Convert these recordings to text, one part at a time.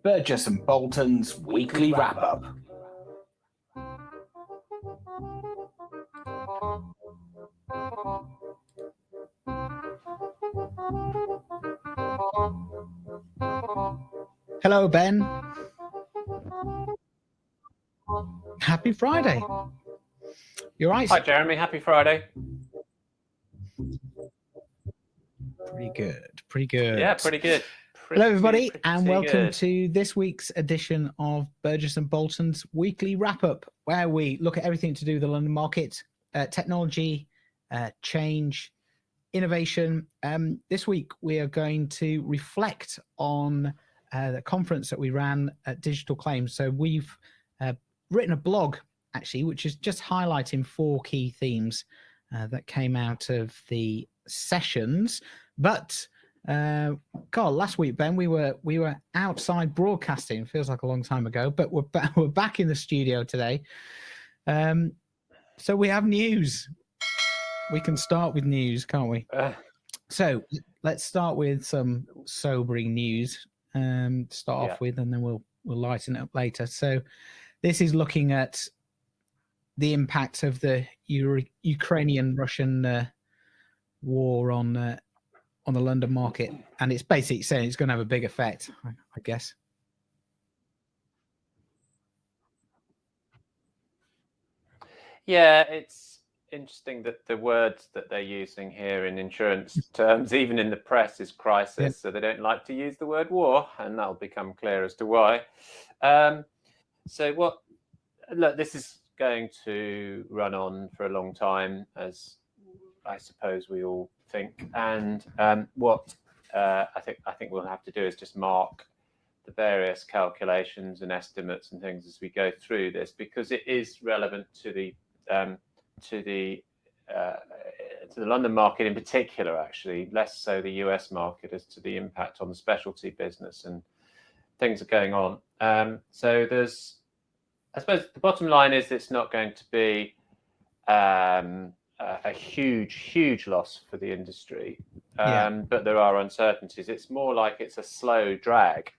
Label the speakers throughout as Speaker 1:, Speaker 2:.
Speaker 1: Burgess and Bolton's weekly wrap-up.
Speaker 2: Hello, Ben. Happy Friday. You're right.
Speaker 3: Hi, Jeremy. Happy Friday.
Speaker 2: Pretty good. Pretty good.
Speaker 3: Yeah, pretty good.
Speaker 2: Hello, everybody, and welcome to this week's edition of Burgess and Bolton's weekly wrap-up, where we look at everything to do with the London market, technology, change, innovation. This week, we are going to reflect on the conference that we ran at Digital Claims. So we've written a blog, actually, which is just highlighting 4 key themes that came out of the sessions. But God, last week, Ben, we were outside broadcasting. Feels like a long time ago, but we're back in the studio today. So we have news. We can start with news, can't we? So let's start with some sobering news. Start off with, and then we'll lighten it up later. So this is looking at the impact of the Ukrainian-Russian war on the London market, and it's basically saying it's going to have a big effect, I guess.
Speaker 3: Yeah, it's interesting that the words that they're using here in insurance terms, even in the press, is crisis. So they don't like to use the word war, and that'll become clear as to why. Look, this is going to run on for a long time, as I suppose we all think. And what I think we'll have to do is just mark the various calculations and estimates and things as we go through this, because it is relevant to the London market in particular, actually, less so the US market, as to the impact on the specialty business and things are going on. So there's, I suppose the bottom line is it's not going to be a huge loss for the industry, but there are uncertainties. It's more like it's a slow drag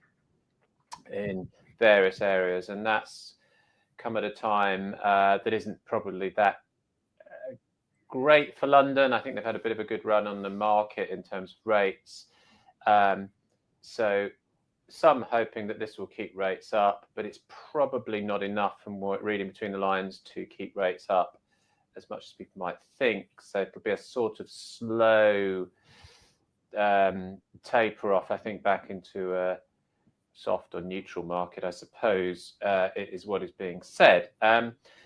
Speaker 3: in various areas, and that's come at a time that isn't probably that great for London. I think they've had a bit of a good run on the market in terms of rates. So some hoping that this will keep rates up, but it's probably not enough from what reading between the lines to keep rates up as much as people might think. So it'll be a sort of slow taper off, I think, back into a soft or neutral market, I suppose, is what is being said.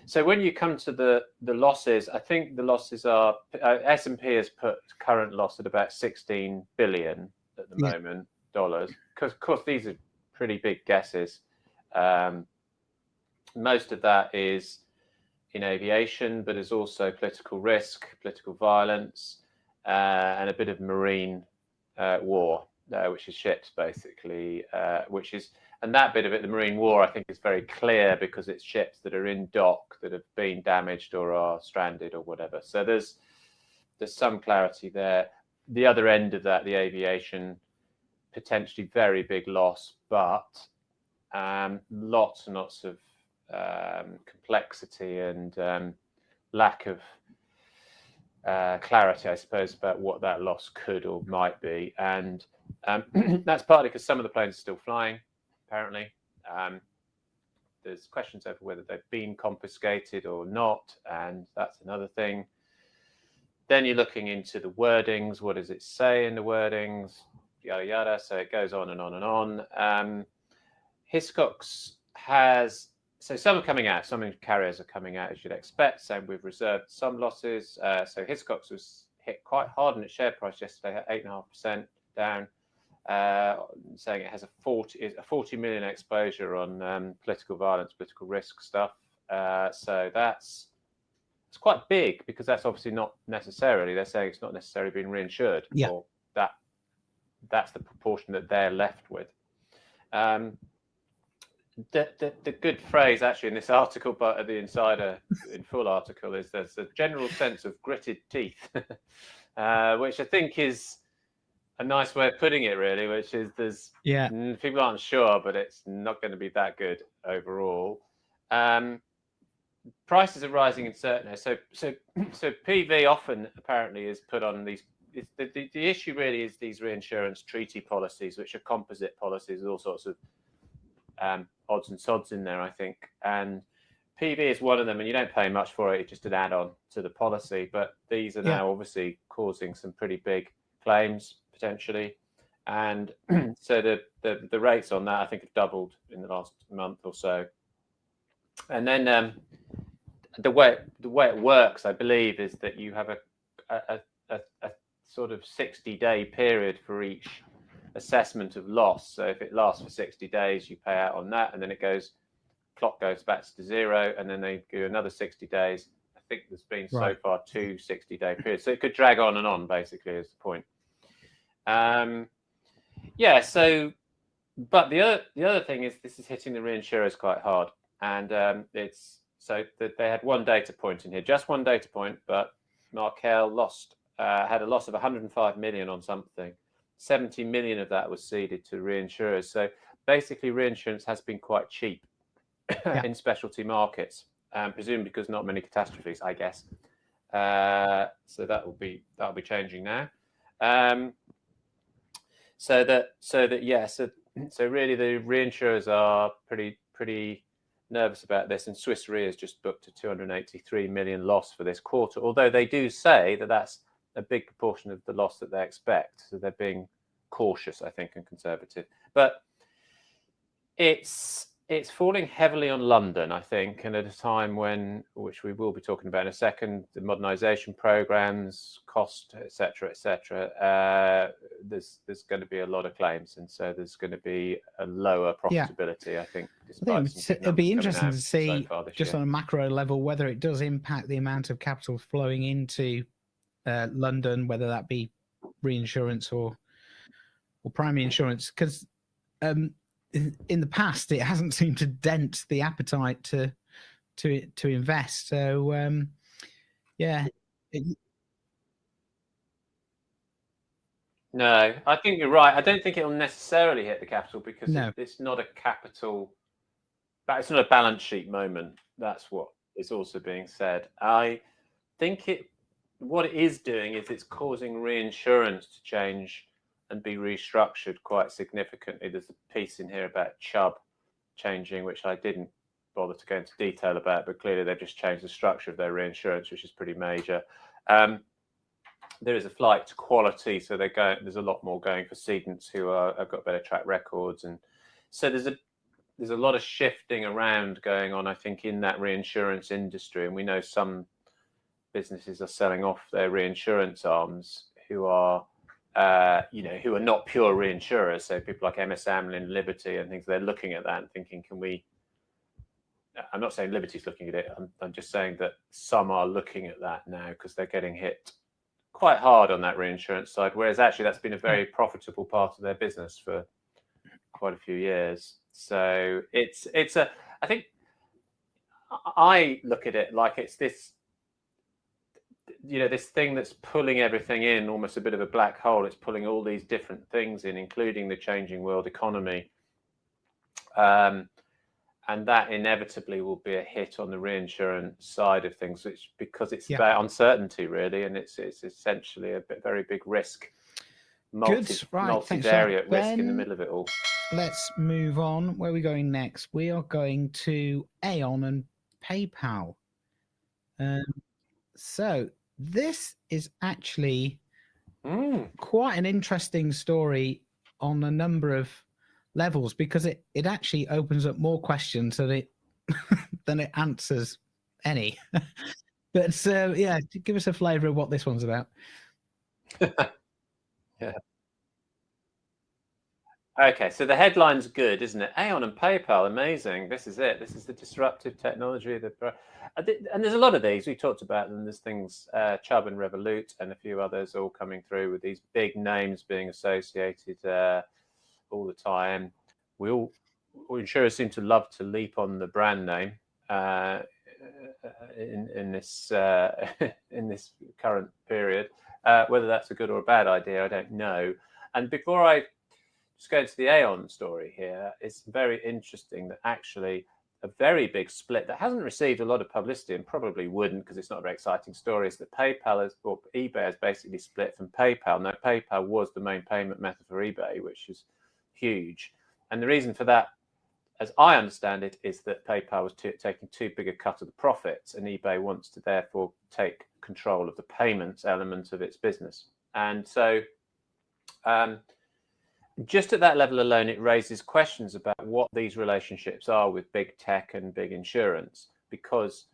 Speaker 3: So when you come to the losses, I think the losses are, S&P has put current loss at about 16 billion at the moment, dollars. Because, of course, these are pretty big guesses. Most of that is in aviation, but is also political risk, political violence, and a bit of marine war, which is ships, basically, and that bit of it, the marine war, I think is very clear because it's ships that are in dock that have been damaged or are stranded or whatever. So there's some clarity there. The other end of that, the aviation, potentially very big loss, but lots and lots of complexity and lack of clarity, I suppose, about what that loss could or might be. And that's partly because some of the planes are still flying, apparently. There's questions over whether they've been confiscated or not, and that's another thing. Then you're looking into the wordings. What does it say in the wordings? Yada, yada. So it goes on and on and on. Hiscox has... So some are coming out, some carriers are coming out, as you'd expect. So we've reserved some losses. So Hiscox was hit quite hard on its share price yesterday, at 8.5% down, saying it has a 40 million exposure on political violence, political risk stuff. So it's quite big, because that's obviously not necessarily, they're saying it's not necessarily being reinsured.
Speaker 2: Yeah.
Speaker 3: Or that's the proportion that they're left with. The good phrase actually in this article, but at the Insider in full article, is there's a general sense of gritted teeth, which I think is a nice way of putting it, really, which is people aren't sure, but it's not going to be that good overall. Prices are rising in certain areas. So PV often apparently is put on these. The issue really is these reinsurance treaty policies, which are composite policies with all sorts of odds and sods in there, I think. And PV is one of them, and you don't pay much for it. It's just an add-on to the policy. But these are now obviously causing some pretty big claims potentially, and so the rates on that I think have doubled in the last month or so. And then the way it works, I believe, is that you have a sort of 60-day period for each assessment of loss. So if it lasts for 60 days, you pay out on that, and then clock goes back to zero, and then they do another 60 days. I think there's been so far 2 60-day periods, so it could drag on and on. Basically, is the point. So, but the other thing is this is hitting the reinsurers quite hard, and it's so that they had one data point in here, just one data point, but Markel had a loss of 105 million on something. 70 million of that was ceded to reinsurers. So basically, reinsurance has been quite cheap in specialty markets, presumably because not many catastrophes, I guess. So that'll be changing now. So really the reinsurers are pretty nervous about this, and Swiss Re has just booked a 283 million loss for this quarter, although they do say that that's a big proportion of the loss that they expect. So they're being cautious, I think, and conservative. But it's falling heavily on London, I think, and at a time when, which we will be talking about in a second, the modernisation programmes, cost, etc., there's going to be a lot of claims, and so there's going to be a lower profitability, I think.
Speaker 2: It'll be interesting to see, just on a macro level, whether it does impact the amount of capital flowing into London, whether that be reinsurance or primary insurance, because in the past it hasn't seemed to dent the appetite to invest. So
Speaker 3: no, I think you're right. I don't think it'll necessarily hit the capital because it's not a capital, it's not a balance sheet moment. That's what is also being said. I think what it is doing is it's causing reinsurance to change and be restructured quite significantly. There's a piece in here about Chubb changing, which I didn't bother to go into detail about, but clearly they've just changed the structure of their reinsurance, which is pretty major. There is a flight to quality, so there's a lot more going for cedents who have got better track records, and so there's a lot of shifting around going on, I think, in that reinsurance industry. And we know some businesses are selling off their reinsurance arms who are who are not pure reinsurers. So people like MS Amlin, Liberty, and things. They're looking at that and thinking, can we? I'm not saying Liberty's looking at it. I'm just saying that some are looking at that now because they're getting hit quite hard on that reinsurance side, whereas actually that's been a very profitable part of their business for quite a few years. So I think I look at it like it's this, this thing that's pulling everything in, almost a bit of a black hole. It's pulling all these different things in, including the changing world economy. And that inevitably will be a hit on the reinsurance side of things, because it's about uncertainty, really, and it's essentially a very big risk, multivariate risk in the middle of it all.
Speaker 2: Let's move on. Where are we going next? We are going to Aon and PayPal. So this is actually quite an interesting story on a number of levels, because it actually opens up more questions than it answers any. But give us a flavour of what this one's about.
Speaker 3: Yeah. Okay, so the headline's good, isn't it? Aon and PayPal, amazing. This is it. This is the disruptive technology. And there's a lot of these. We talked about them. There's things, Chubb and Revolut and a few others all coming through with these big names being associated all the time. Insurers seem to love to leap on the brand name in this current period. Whether that's a good or a bad idea, I don't know. And before I just go into the Aon story here, it's very interesting that actually a very big split that hasn't received a lot of publicity and probably wouldn't because it's not a very exciting story is that eBay has basically split from PayPal. Now, PayPal was the main payment method for eBay, which is huge. And the reason for that, as I understand it, is that PayPal was taking too big a cut of the profits, and eBay wants to therefore take control of the payments element of its business. And so just at that level alone, it raises questions about what these relationships are with big tech and big insurance, because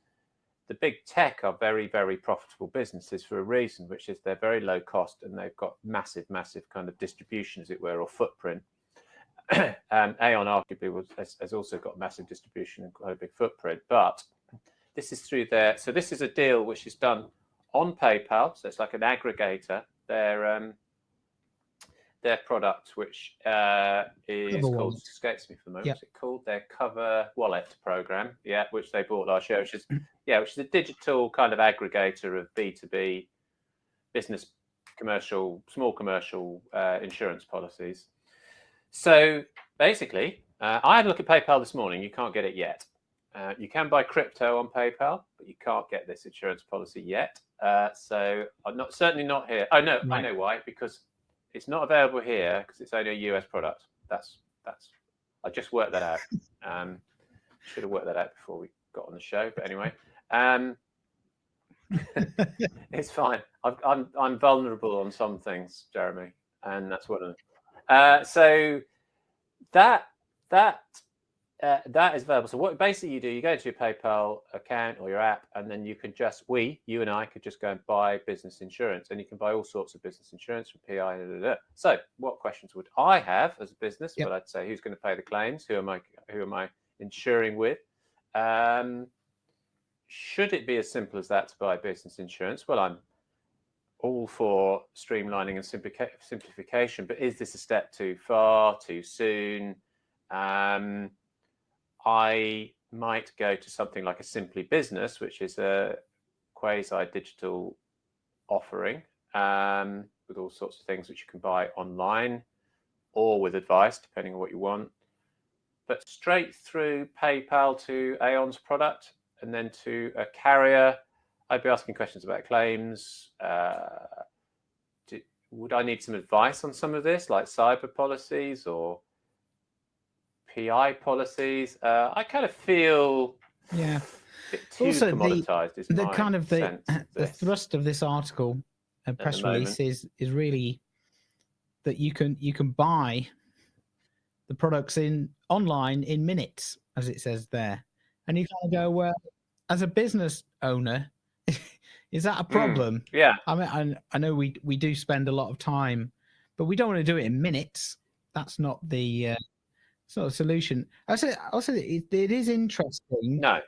Speaker 3: the big tech are very, very profitable businesses for a reason, which is they're very low cost and they've got massive, massive kind of distribution, as it were, or footprint. Aon arguably has also got massive distribution and quite a big footprint, but this is through their. So this is a deal which is done on PayPal, so it's like an aggregator. Their product, which is called, escapes me for the moment,
Speaker 2: Yep.
Speaker 3: what's it called? Their Cover Wallet program, which they bought last year, which is a digital kind of aggregator of B2B business, commercial, small commercial insurance policies. So basically, I had a look at PayPal this morning. You can't get it yet. You can buy crypto on PayPal, but you can't get this insurance policy yet. So I'm certainly not here. Oh no, right. I know why, because it's not available here because it's only a US product. That's. I just worked that out. Should have worked that out before we got on the show. But anyway, it's fine. I'm vulnerable on some things, Jeremy, and that's one of them. So that is available. So what basically you do, you go to your PayPal account or your app, and then you can just, you and I could just go and buy business insurance, and you can buy all sorts of business insurance from PI. So what questions would I have as a business? Yep. Well, I'd say, who's going to pay the claims? Who am I insuring with? Should it be as simple as that to buy business insurance? Well, I'm all for streamlining and simplification, but is this a step too far, too soon? I might go to something like a Simply Business, which is a quasi-digital offering with all sorts of things which you can buy online or with advice, depending on what you want. But straight through PayPal to Aon's product and then to a carrier, I'd be asking questions about claims. Would I need some advice on some of this, like cyber policies or PI policies? I kind of feel a bit too also commoditized.
Speaker 2: The thrust of this article and press release is really that you can buy the products online in minutes, as it says there, and you kind of go, well, as a business owner, is that a problem?
Speaker 3: Yeah,
Speaker 2: I mean, I know we do spend a lot of time, but we don't want to do it in minutes. That's not the sort of solution. Also, it is interesting.
Speaker 3: No.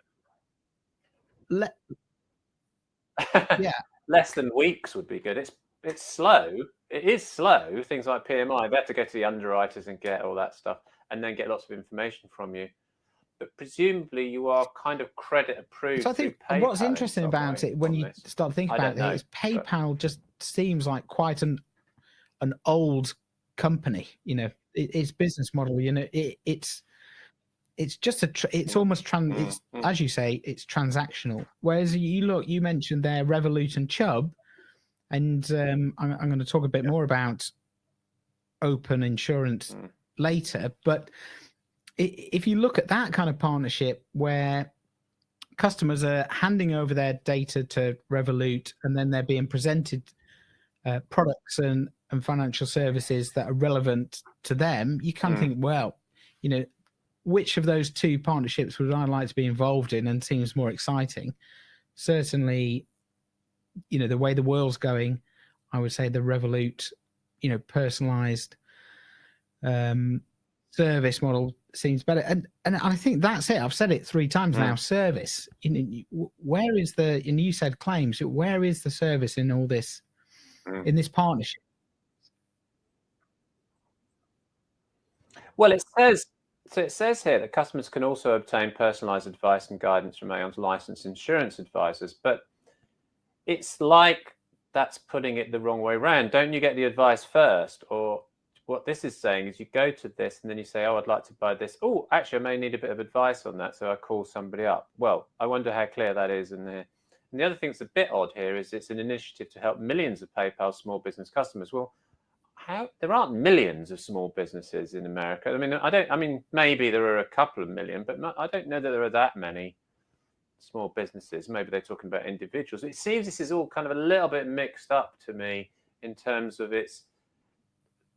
Speaker 2: Yeah.
Speaker 3: Less than weeks would be good. It's slow. It is slow. Things like PMI, they have to go to the underwriters and get all that stuff, and then get lots of information from you. But presumably, you are kind of credit approved.
Speaker 2: So I think what's interesting about it, when you start thinking about it, is PayPal just seems like quite an old company. You know, its business model. You know, it's just it's almost as you say, it's transactional. Whereas you mentioned there Revolut and Chubb, and I'm going to talk a bit more about open insurance later. But if you look at that kind of partnership where customers are handing over their data to Revolut, and then they're being presented products and financial services that are relevant to them, you kind of think, well, you know, which of those two partnerships would I like to be involved in and seems more exciting? Certainly, you know, the way the world's going, I would say the Revolut, you know, personalized service model seems better. And I think that's it. I've said it 3 times now, service. Where is and you said claims, where is the service in all this, in this partnership?
Speaker 3: Well, it says here that customers can also obtain personalized advice and guidance from Aon's licensed insurance advisors, but it's like that's putting it the wrong way around. Don't you get the advice first, or what this is saying is you go to this and then you say, oh, I'd like to buy this. Oh, actually, I may need a bit of advice on that. So I call somebody up. Well, I wonder how clear that is in there. And the other thing that's a bit odd here is it's an initiative to help millions of PayPal small business customers. Well, there aren't millions of small businesses in America. I mean, maybe there are a couple of million, but I don't know that there are that many small businesses. Maybe they're talking about individuals. It seems this is all kind of a little bit mixed up to me in terms of its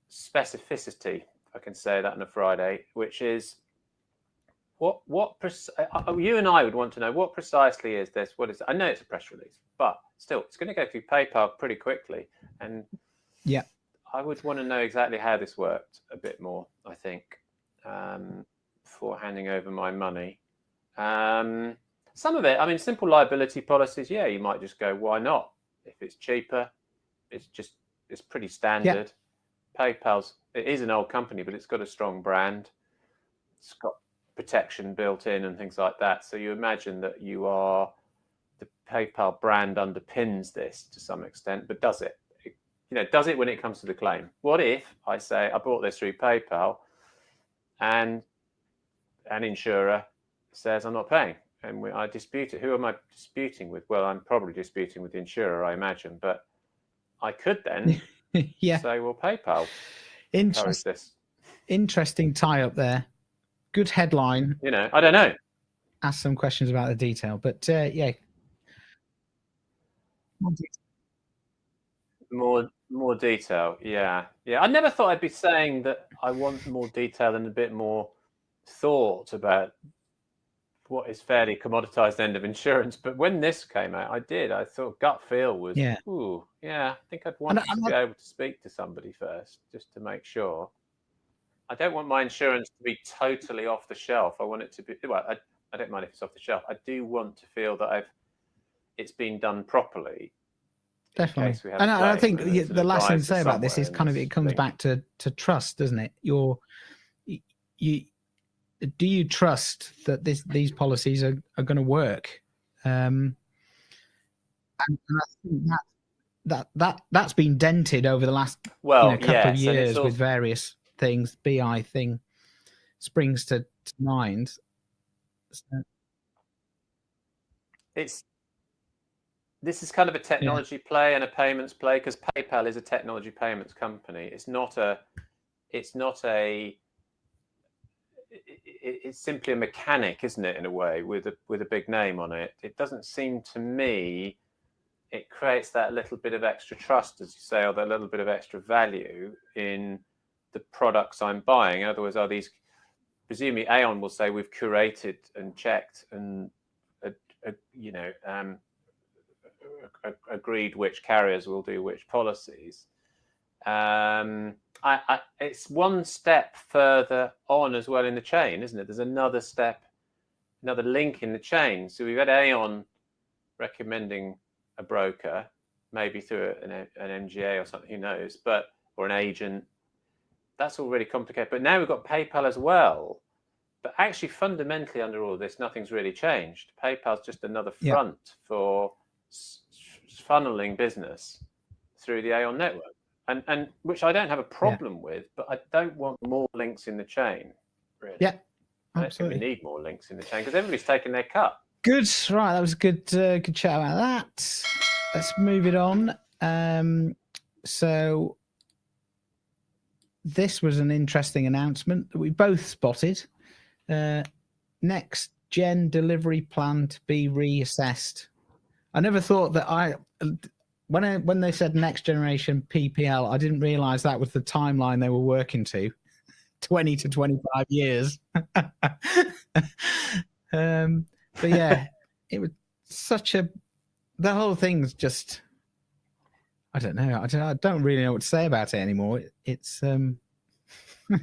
Speaker 3: specificity, if I can say that on a Friday, which is you and I would want to know what precisely is this? What is it? I know it's a press release, but still, it's going to go through PayPal pretty quickly, and
Speaker 2: yeah,
Speaker 3: I would want to know exactly how this worked a bit more. I think before handing over my money. Some of it, I mean, simple liability policies. Yeah, you might just go, why not? If it's cheaper, it's pretty standard. Yeah. It is an old company, but it's got a strong brand. It's got protection built in and things like that. So you imagine that the PayPal brand underpins this to some extent, but does it? Does it when it comes to the claim? What if I say I bought this through PayPal and an insurer says I'm not paying and I dispute it? Who am I disputing with? Well, I'm probably disputing with the insurer, I imagine, but I could then say, well, PayPal encourage this.
Speaker 2: Interesting tie up there. Good headline.
Speaker 3: I don't know.
Speaker 2: Ask some questions about the detail, but yeah.
Speaker 3: More detail. Yeah. I never thought I'd be saying that I want more detail and a bit more thought about what is fairly commoditized end of insurance. But when this came out, I thought gut feel was, I think I'd want to be able to speak to somebody first just to make sure. I don't want my insurance to be totally off the shelf. I want it to be, well, I don't mind if it's off the shelf. I do want to feel that it's been done properly.
Speaker 2: Definitely. And I think the last thing to say about this is kind of, it comes back to trust, doesn't it? Do you trust that these policies are going to work? And I think that's been dented over the last couple of years with various things. BI thing springs to mind. So.
Speaker 3: This is kind of a technology play and a payments play, because PayPal is a technology payments company. It's simply a mechanic, isn't it, in a way, with a big name on it. It doesn't seem to me it creates that little bit of extra trust, as you say, or that little bit of extra value in the products I'm buying. In other words, are these, presumably Aon will say we've curated and checked and agreed which carriers will do which policies. It's one step further on as well in the chain, isn't it? There's another step, another link in the chain. So we've had Aon recommending a broker, maybe through an MGA or something, who knows, or an agent. That's already complicated. But now we've got PayPal as well. But actually, fundamentally, under all of this, nothing's really changed. PayPal's just another front for funneling business through the Aon network. And which I don't have a problem with, but I don't want more links in the chain, really.
Speaker 2: Yeah,
Speaker 3: I don't think we need more links in the chain because everybody's taking their cut.
Speaker 2: Good. Right, that was a good chat about that. Let's move it on. So this was an interesting announcement that we both spotted. Next gen delivery plan to be reassessed. I never thought that when they said next generation PPL, I didn't realize that was the timeline they were working to, 20 to 25 years. But yeah, it was the whole thing's just, I don't know. I don't really know what to say about it anymore. It's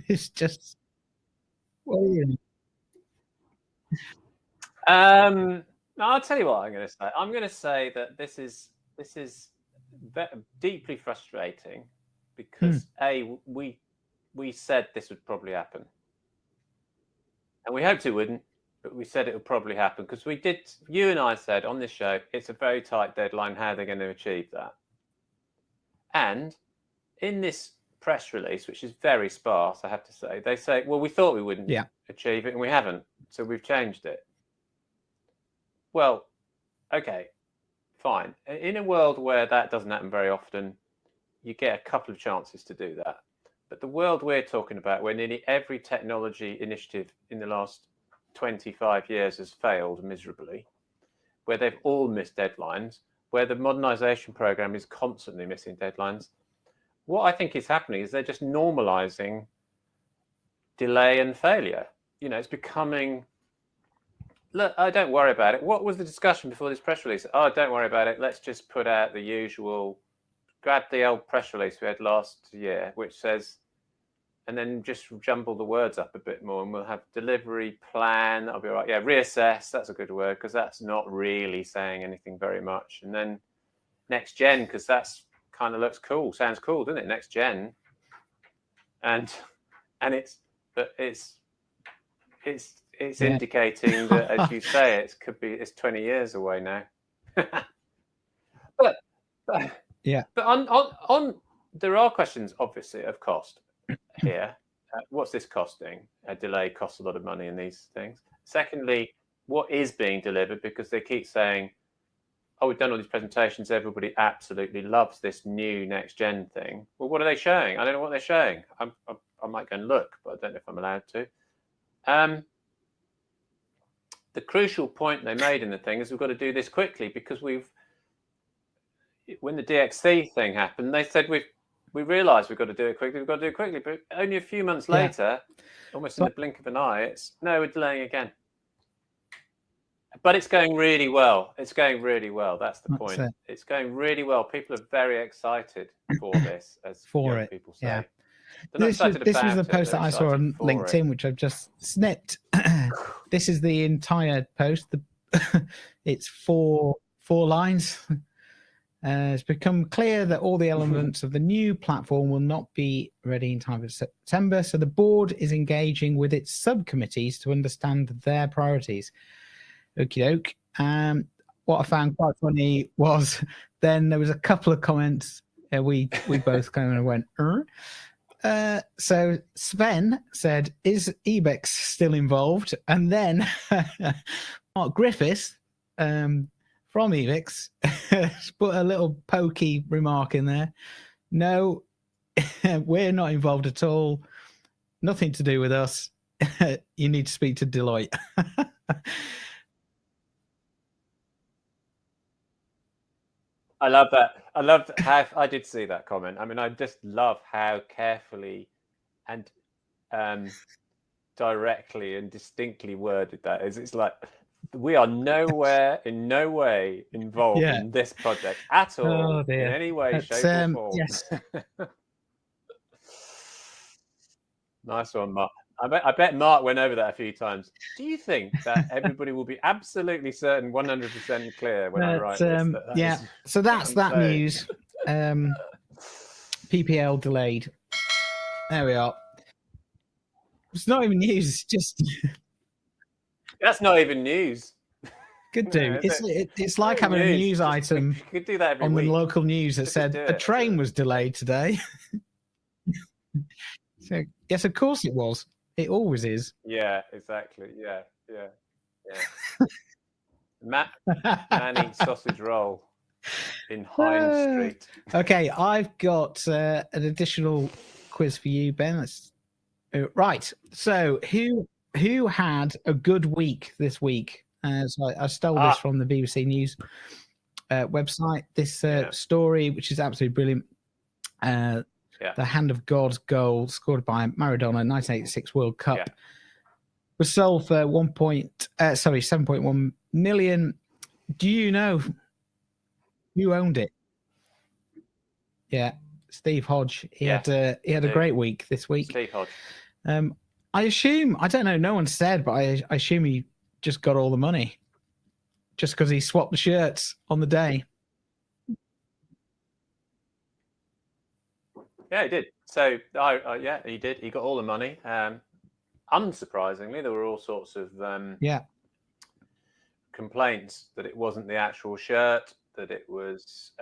Speaker 2: it's just,
Speaker 3: I'll tell you what I'm going to say. I'm going to say that this is deeply frustrating because we said this would probably happen, and we hoped it wouldn't, but we said it would probably happen because we did. You and I said on this show it's a very tight deadline. How they're going to achieve that, and in this press release, which is very sparse, I have to say. They say, well, we thought we wouldn't achieve it, and we haven't, so we've changed it. Well, okay, fine. In a world where that doesn't happen very often, you get a couple of chances to do that. But the world we're talking about, where nearly every technology initiative in the last 25 years has failed miserably, where they've all missed deadlines, where the modernization program is constantly missing deadlines, what I think is happening is they're just normalizing delay and failure. You know, it's becoming, look, oh, don't worry about it. What was the discussion before this press release? Oh, don't worry about it. Let's just put out the usual, grab the old press release we had last year, which says, and then just jumble the words up a bit more, and we'll have delivery plan. That'll be all right. Yeah, reassess. That's a good word, because that's not really saying anything very much. And then next gen, because that's kind of looks cool, sounds cool, doesn't it? Next gen, and it's indicating that, as you say, it's 20 years away now. but
Speaker 2: yeah,
Speaker 3: but on there are questions, obviously, of cost here. What's this costing? A delay costs a lot of money in these things. Secondly, what is being delivered? Because they keep saying, oh, we've done all these presentations, everybody absolutely loves this new next gen thing. Well, what are they showing? I don't know what they're showing. I might go and look, but I don't know if I'm allowed to. The crucial point they made in the thing is we've got to do this quickly, because when the DXC thing happened, they said we realised we've got to do it quickly, but only a few months later, almost in the blink of an eye, we're delaying again. But it's going really well. It's going really well. That's the point. It's going really well. People are very excited for this, as young people say.
Speaker 2: Yeah. This was the post that I saw on LinkedIn, which I've just snipped. This is the entire post. It's four lines. It's become clear that all the elements of the new platform will not be ready in time for September, so the board is engaging with its subcommittees to understand their priorities. Okie doke. What I found quite funny was then there was a couple of comments. We both kind of went, so Sven said, is Ibex still involved? And then Mark Griffiths from Ibex put a little pokey remark in there. No, we're not involved at all. Nothing to do with us. You need to speak to Deloitte.
Speaker 3: I love that. I loved how I did see that comment. I mean, I just love how carefully and directly and distinctly worded that is. It's like, we are in no way involved in this project at all, in any way, shape, or form.
Speaker 2: Yes.
Speaker 3: Nice one, Mark. I bet Mark went over that a few times. Do you think that everybody will be absolutely certain, 100% clear when I write this?
Speaker 2: So that's that news. PPL delayed. There we are. It's not even news. Just
Speaker 3: that's not even news.
Speaker 2: Could do. It's like having a news item
Speaker 3: could do that every
Speaker 2: on
Speaker 3: week.
Speaker 2: The local news that said a train was delayed today. So yes, of course it was. It always is.
Speaker 3: Yeah, exactly. Yeah. Manny sausage roll in Hines Street.
Speaker 2: Okay, I've got an additional quiz for you, Ben. Right. So who had a good week this week? So I stole this from the BBC News website. This story, which is absolutely brilliant. The Hand of God goal scored by Maradona, 1986 World Cup, was sold for 7.1 million. Do you know who owned it? Yeah, Steve Hodge. He had a great week this week.
Speaker 3: Steve Hodge.
Speaker 2: I assume, I don't know, no one said, but I assume he just got all the money just because he swapped the shirts on the day.
Speaker 3: Yeah, he did. So, he did. He got all the money. Unsurprisingly, there were all sorts of complaints that it wasn't the actual shirt, that it was,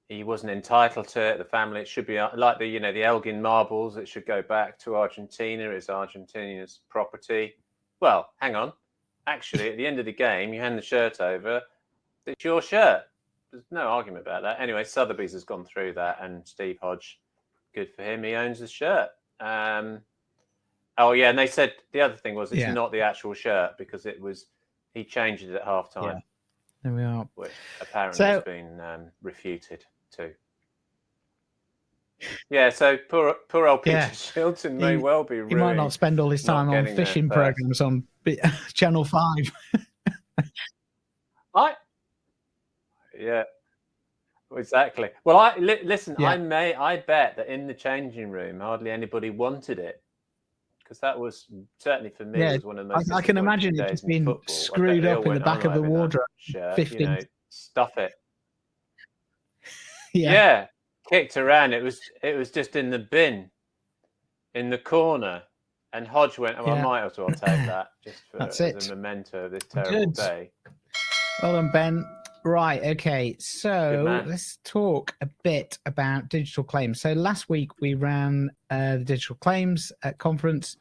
Speaker 3: he wasn't entitled to it. The family, it should be like the Elgin marbles. It should go back to Argentina. It's Argentina's property. Well, hang on. Actually, at the end of the game, you hand the shirt over. It's your shirt. There's no argument about that. Anyway, Sotheby's has gone through that, and Steve Hodge, good for him. He owns the shirt. Oh yeah, and they said the other thing was it's not the actual shirt because he changed it at halftime.
Speaker 2: Yeah. There we are.
Speaker 3: Which apparently has been refuted too. Yeah, so poor old Peter Shilton may well be ruined.
Speaker 2: He might not spend all his time on fishing programs on Channel 5.
Speaker 3: Yeah, exactly. Well, listen.
Speaker 2: Yeah.
Speaker 3: I bet that in the changing room, hardly anybody wanted it because that was certainly for me was one of the most.
Speaker 2: I can imagine it just being screwed up in the back of the wardrobe.
Speaker 3: Shirt,
Speaker 2: 15.
Speaker 3: Stuff it.
Speaker 2: Yeah.
Speaker 3: Kicked around. It was just in the bin, in the corner, and Hodge went, "Oh, I might as well take that just as a memento of this terrible day."
Speaker 2: Well done, Ben. Right, okay, so let's talk a bit about digital claims. So last week we ran the digital claims conference.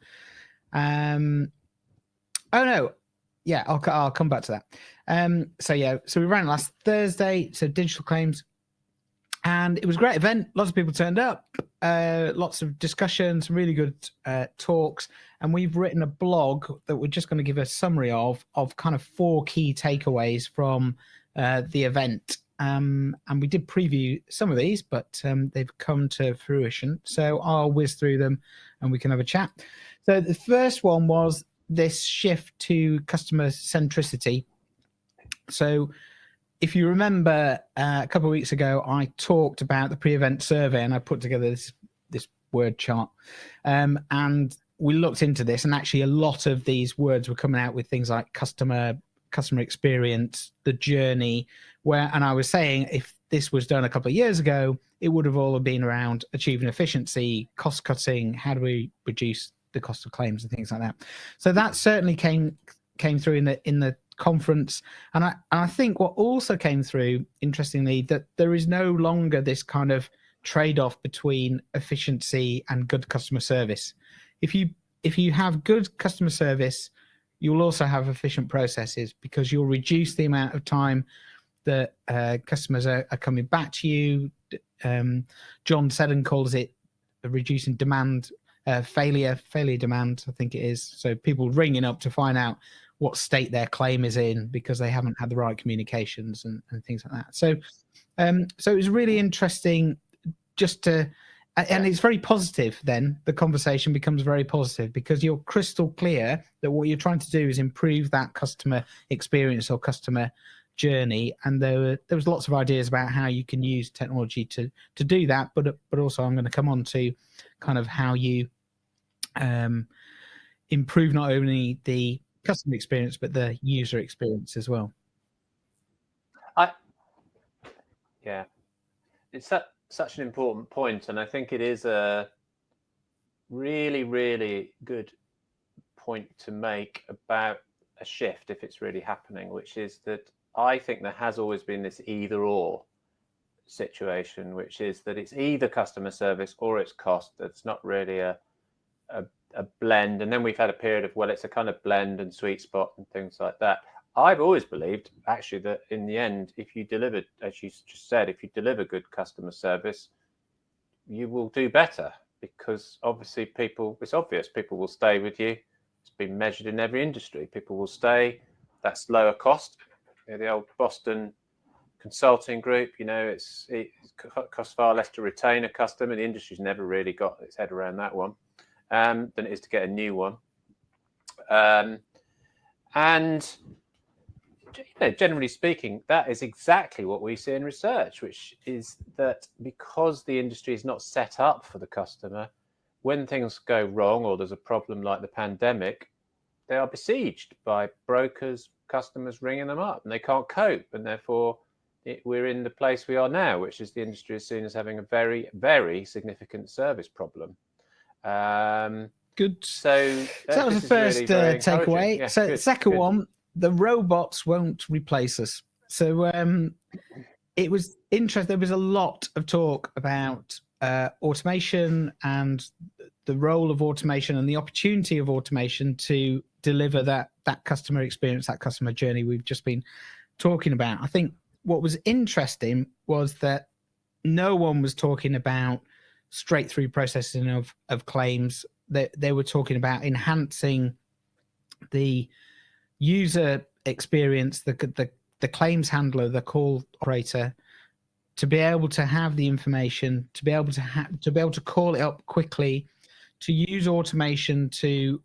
Speaker 2: I'll come back to that. So we ran last Thursday, so digital claims, and it was a great event. Lots of people turned up, lots of discussions, really good talks, and we've written a blog that we're just going to give a summary of kind of 4 key takeaways from the event, and we did preview some of these, but they've come to fruition, so I'll whiz through them and we can have a chat. So the first one was this shift to customer centricity. So if you remember, a couple of weeks ago I talked about the pre-event survey and I put together this word chart, and we looked into this, and actually a lot of these words were coming out with things like customer experience, the journey, and I was saying if this was done a couple of years ago, it would have all been around achieving efficiency, cost cutting, how do we reduce the cost of claims and things like that. So that certainly came through in the conference, and I think what also came through, interestingly, that there is no longer this kind of trade-off between efficiency and good customer service. If you have good customer service, you'll also have efficient processes because you'll reduce the amount of time that customers are coming back to you. John Seddon calls it reducing demand, failure demand, I think it is. So people ringing up to find out what state their claim is in because they haven't had the right communications and things like that. So it was really interesting just to... And it's very positive then. The conversation becomes very positive because you're crystal clear that what you're trying to do is improve that customer experience or customer journey. And there was lots of ideas about how you can use technology to do that. But also I'm going to come on to kind of how you improve not only the customer experience, but the user experience as well.
Speaker 3: It's such an important point, and I think it is a really, really good point to make about a shift if it's really happening, which is that I think there has always been this either or situation, which is that it's either customer service or it's cost. It's not really a blend. And then we've had a period of, well, it's a kind of blend and sweet spot and things like that. I've always believed, actually, that in the end, if you deliver, as you just said, if you deliver good customer service, you will do better because obviously it's obvious people will stay with you. It's been measured in every industry. People will stay. That's lower cost. The old Boston Consulting Group, it costs far less to retain a customer. The industry's never really got its head around that one than it is to get a new one. And generally speaking, that is exactly what we see in research, which is that because the industry is not set up for the customer, when things go wrong or there's a problem like the pandemic, they are besieged by brokers, customers ringing them up, and they can't cope. And therefore, we're in the place we are now, which is the industry is seen as having a very, very significant service problem.
Speaker 2: Good.
Speaker 3: So
Speaker 2: that was the first takeaway.
Speaker 3: Yeah,
Speaker 2: so second one, the robots won't replace us. So it was interesting. There was a lot of talk about automation and the role of automation and the opportunity of automation to deliver that customer experience, that customer journey we've just been talking about. I think what was interesting was that no one was talking about straight through processing of claims. They were talking about enhancing the user experience, the claims handler, the call operator, to be able to have the information, to be able to call it up quickly, to use automation to,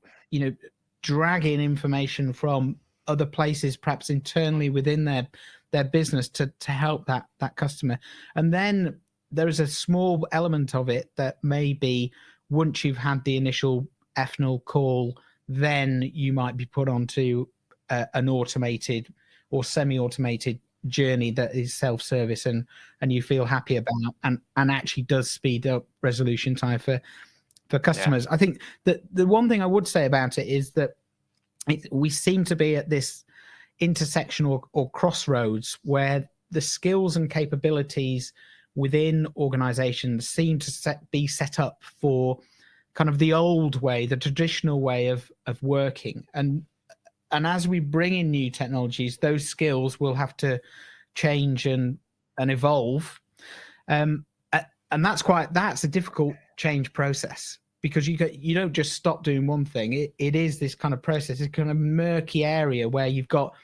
Speaker 2: drag in information from other places, perhaps internally within their business, to help that customer. And then there is a small element of it that maybe once you've had the initial FNL call, then you might be put onto an automated or semi-automated journey that is self-service and you feel happy about and actually does speed up resolution time for customers. Yeah. I think that the one thing I would say about it is that we seem to be at this intersection or crossroads where the skills and capabilities within organizations seem to be set up for kind of the old way, the traditional way of working. And as we bring in new technologies, those skills will have to change and evolve. And that's a difficult change process, because you don't just stop doing one thing. It is this kind of process. It's kind of murky area where you've got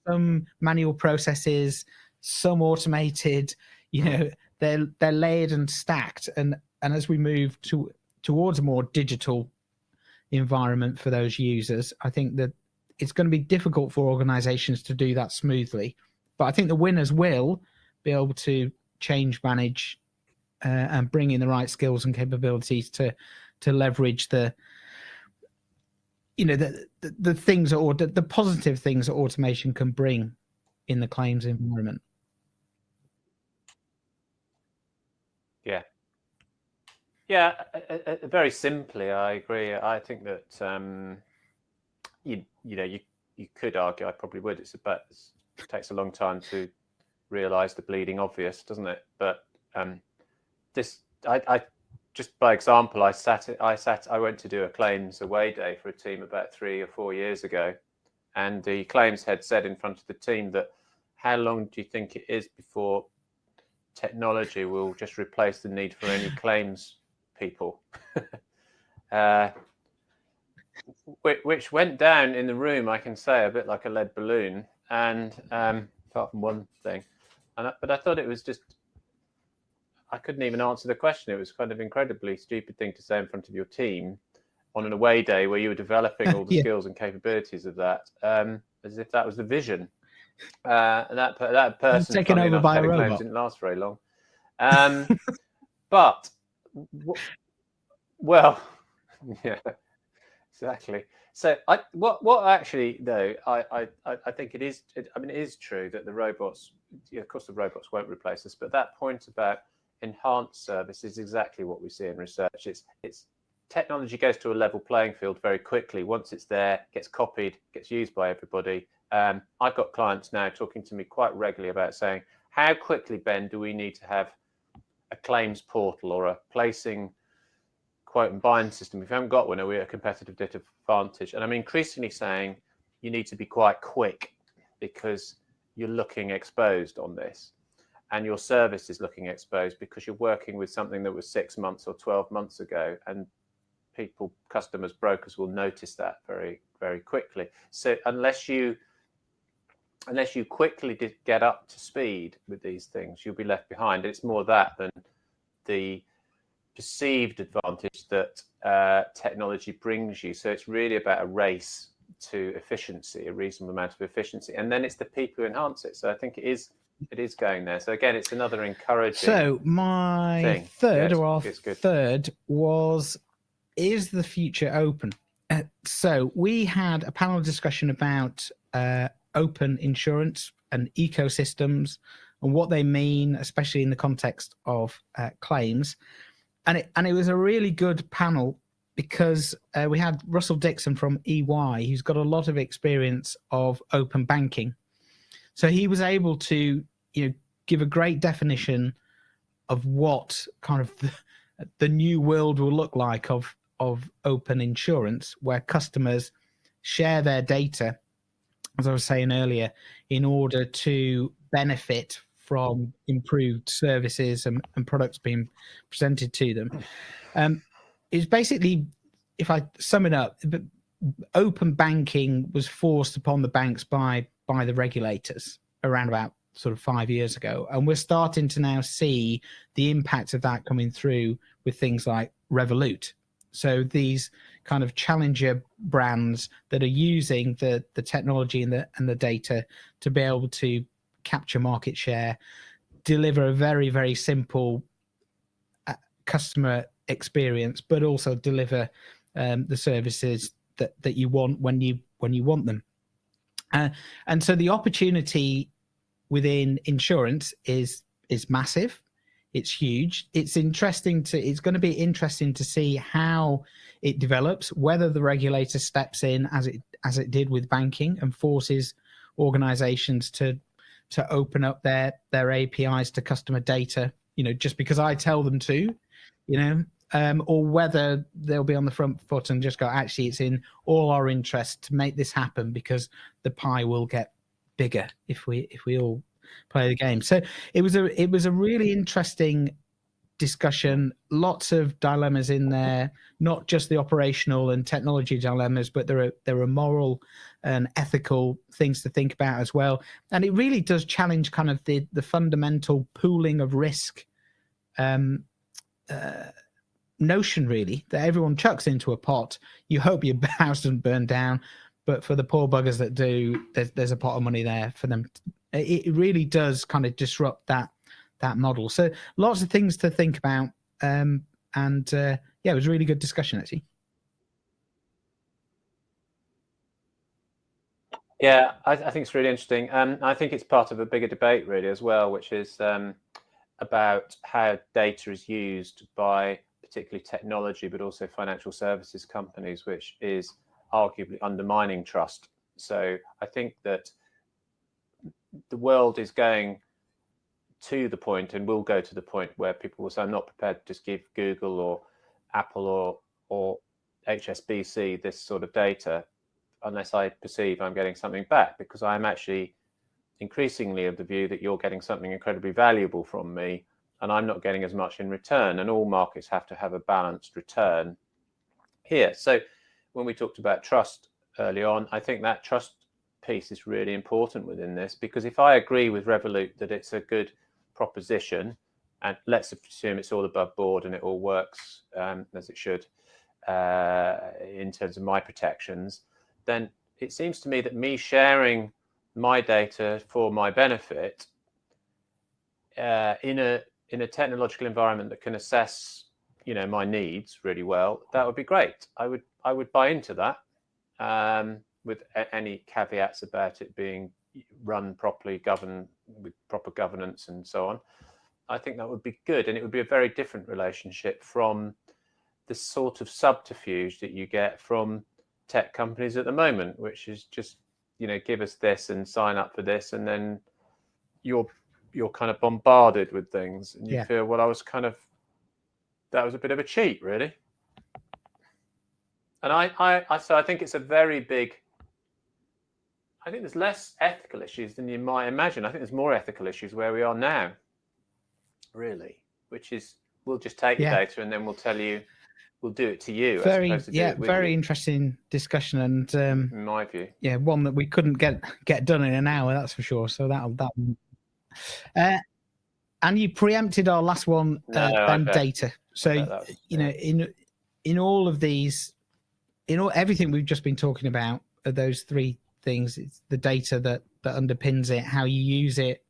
Speaker 2: some manual processes, some automated, they're layered and stacked. And as we move towards a more digital environment for those users, I think that it's going to be difficult for organizations to do that smoothly. But I think the winners will be able to change, manage, and bring in the right skills and capabilities to leverage the things, or the positive things that automation can bring in the claims environment.
Speaker 3: Yeah, very simply, I agree. I think that you could argue, I probably would. It takes a long time to realise the bleeding obvious, doesn't it? But I just by example, I went to do a claims away day for a team about 3 or 4 years ago, and the claims head said in front of the team that, how long do you think it is before technology will just replace the need for any claims people? Which went down in the room, I can say, a bit like a lead balloon, and apart from one thing. But I thought it was just, I couldn't even answer the question. It was kind of incredibly stupid thing to say in front of your team on an away day where you were developing all the skills and capabilities of that, as if that was the vision. And that person
Speaker 2: taken over by a robot
Speaker 3: didn't last very long. But well, yeah, exactly. So what actually though, I think it is. It is true that the robots, of course, the robots won't replace us. But that point about enhanced service is exactly what we see in research. It's technology goes to a level playing field very quickly. Once it's there, gets copied, gets used by everybody. I've got clients now talking to me quite regularly about saying, how quickly, Ben, do we need to have a claims portal or a placing quote and bind system? If we haven't got one, are we at a competitive disadvantage? And I'm increasingly saying you need to be quite quick, because you're looking exposed on this, and your service is looking exposed because you're working with something that was 6 months or 12 months ago, and people, customers, brokers will notice that very, very quickly. So unless you quickly get up to speed with these things, you'll be left behind. It's more that than the perceived advantage that technology brings you. So it's really about a race to efficiency, a reasonable amount of efficiency, and then it's the people who enhance it. So I think it is going there. So again, it's another encouraging.
Speaker 2: So my
Speaker 3: thing.
Speaker 2: third third was, is the future open? So we had a panel discussion about open insurance and ecosystems and what they mean, especially in the context of claims. And it was a really good panel, because we had Russell Dixon from EY, who's got a lot of experience of open banking. So he was able to, give a great definition of what kind of the new world will look like of open insurance, where customers share their data, as I was saying earlier, in order to benefit from improved services and products being presented to them. It's basically, if I sum it up, open banking was forced upon the banks by the regulators around about sort of 5 years ago, and we're starting to now see the impact of that coming through with things like Revolut. So these kind of challenger brands that are using the technology and the data to be able to capture market share, deliver a very, very simple customer experience, but also deliver the services that you want when you want them. And so the opportunity within insurance is massive. It's huge. It's going to be interesting to see how it develops, whether the regulator steps in as it did with banking and forces organizations to open up their APIs to customer data, just because I tell them to, or whether they'll be on the front foot and just go, actually, it's in all our interest to make this happen because the pie will get bigger if we all play the game. So it was a really interesting discussion. Lots of dilemmas in there, not just the operational and technology dilemmas, but there are moral and ethical things to think about as well. And it really does challenge kind of the fundamental pooling of risk notion, really, that everyone chucks into a pot. You hope your house doesn't burn down, but for the poor buggers that do, there's a pot of money there for them. It really does kind of disrupt that model. So lots of things to think about. It was a really good discussion, actually.
Speaker 3: Yeah, I think it's really interesting. I think it's part of a bigger debate, really, as well, which is about how data is used by particularly technology, but also financial services companies, which is arguably undermining trust. So I think that the world is going to the point, and will go to the point, where people will say, I'm not prepared to just give Google or Apple or HSBC this sort of data unless I perceive I'm getting something back, because I'm actually increasingly of the view that you're getting something incredibly valuable from me and I'm not getting as much in return, and all markets have to have a balanced return here. So when we talked about trust early on, I think that trust piece is really important within this, because if I agree with Revolut that it's a good proposition, and let's assume it's all above board and it all works as it should in terms of my protections, then it seems to me that me sharing my data for my benefit in a technological environment that can assess my needs really well, that would be great. I would buy into that, with any caveats about it being run properly, governed with proper governance and so on. I think that would be good, and it would be a very different relationship from the sort of subterfuge that you get from tech companies at the moment, which is just give us this and sign up for this, and then you're kind of bombarded with things, and you feel, well, that was a bit of a cheat, really. And so I think it's a very big. I think there's less ethical issues than you might imagine. I think there's more ethical issues where we are now, really, which is we'll just take your data and then we'll tell you, we'll do it to you.
Speaker 2: Very
Speaker 3: you.
Speaker 2: Interesting discussion, and
Speaker 3: in my view,
Speaker 2: one that we couldn't get done in an hour, that's for sure. So that. And you preempted our last one, data. So in all of these, everything we've just been talking about, are those three things. It's the data that underpins it, how you use it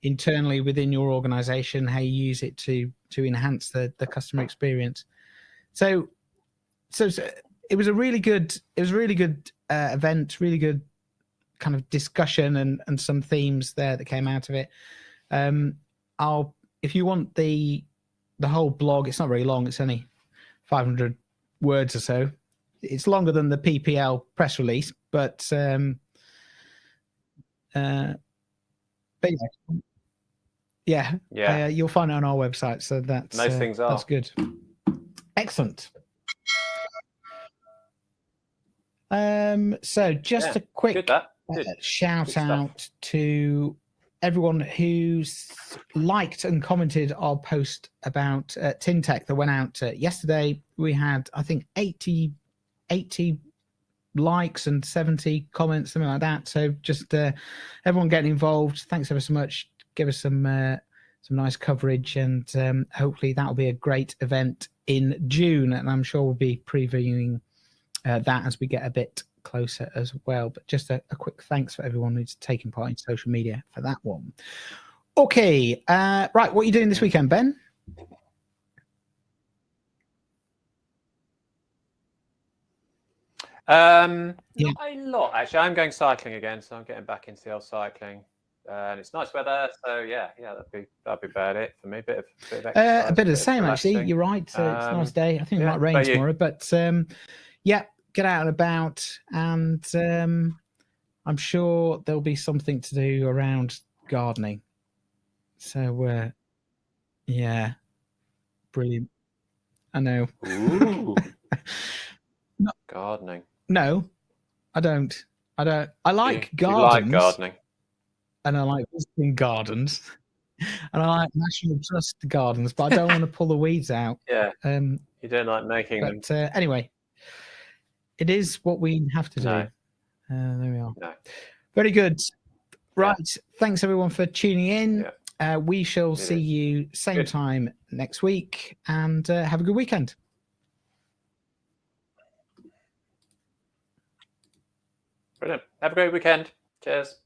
Speaker 2: internally within your organization, how you use it to enhance the customer experience. So it was a really good event, really good kind of discussion, and some themes there that came out of it. If you want the whole blog, it's not very long, it's only 500 words or so. It's longer than the PPL press release, but Yeah,
Speaker 3: Yeah.
Speaker 2: you'll find it on our website. So that's
Speaker 3: Most things are.
Speaker 2: that's good. Excellent. So just
Speaker 3: Yeah,
Speaker 2: a quick
Speaker 3: Good that. Good.
Speaker 2: shout
Speaker 3: Good stuff.
Speaker 2: out to everyone who's liked and commented our post about TinTech that went out yesterday. We had, I think, 80 likes and 70 comments, something like that. So just everyone getting involved. Thanks ever so much. Give us some nice coverage, and hopefully that'll be a great event in June. And I'm sure we'll be previewing that as we get a bit closer as well. But just a quick thanks for everyone who's taken part in social media for that one. Okay, right, what are you doing this weekend, Ben?
Speaker 3: Not a lot, actually. I'm going cycling again, so I'm getting back into the old cycling. And it's nice weather, so yeah, that'd be about it for me. Bit of exercise,
Speaker 2: a bit of the same, actually.
Speaker 3: relaxing.
Speaker 2: You're right. It's a nice day. I think it
Speaker 3: yeah,
Speaker 2: might rain
Speaker 3: about you?
Speaker 2: tomorrow, but yeah, get out and about, and I'm sure there'll be something to do around gardening. So yeah, brilliant. I know.
Speaker 3: Ooh. Gardening.
Speaker 2: No, I don't. I like
Speaker 3: You
Speaker 2: gardens.
Speaker 3: like gardening.
Speaker 2: And I like visiting gardens. And I like National Trust gardens, but I don't want to pull the weeds out.
Speaker 3: Yeah. You don't like making them.
Speaker 2: But anyway, it is what we have to do.
Speaker 3: No.
Speaker 2: There we are.
Speaker 3: No.
Speaker 2: Very good. Right. Thanks everyone for tuning in. We shall see you same time next week, and have a good weekend.
Speaker 3: Brilliant. Have a great weekend. Cheers.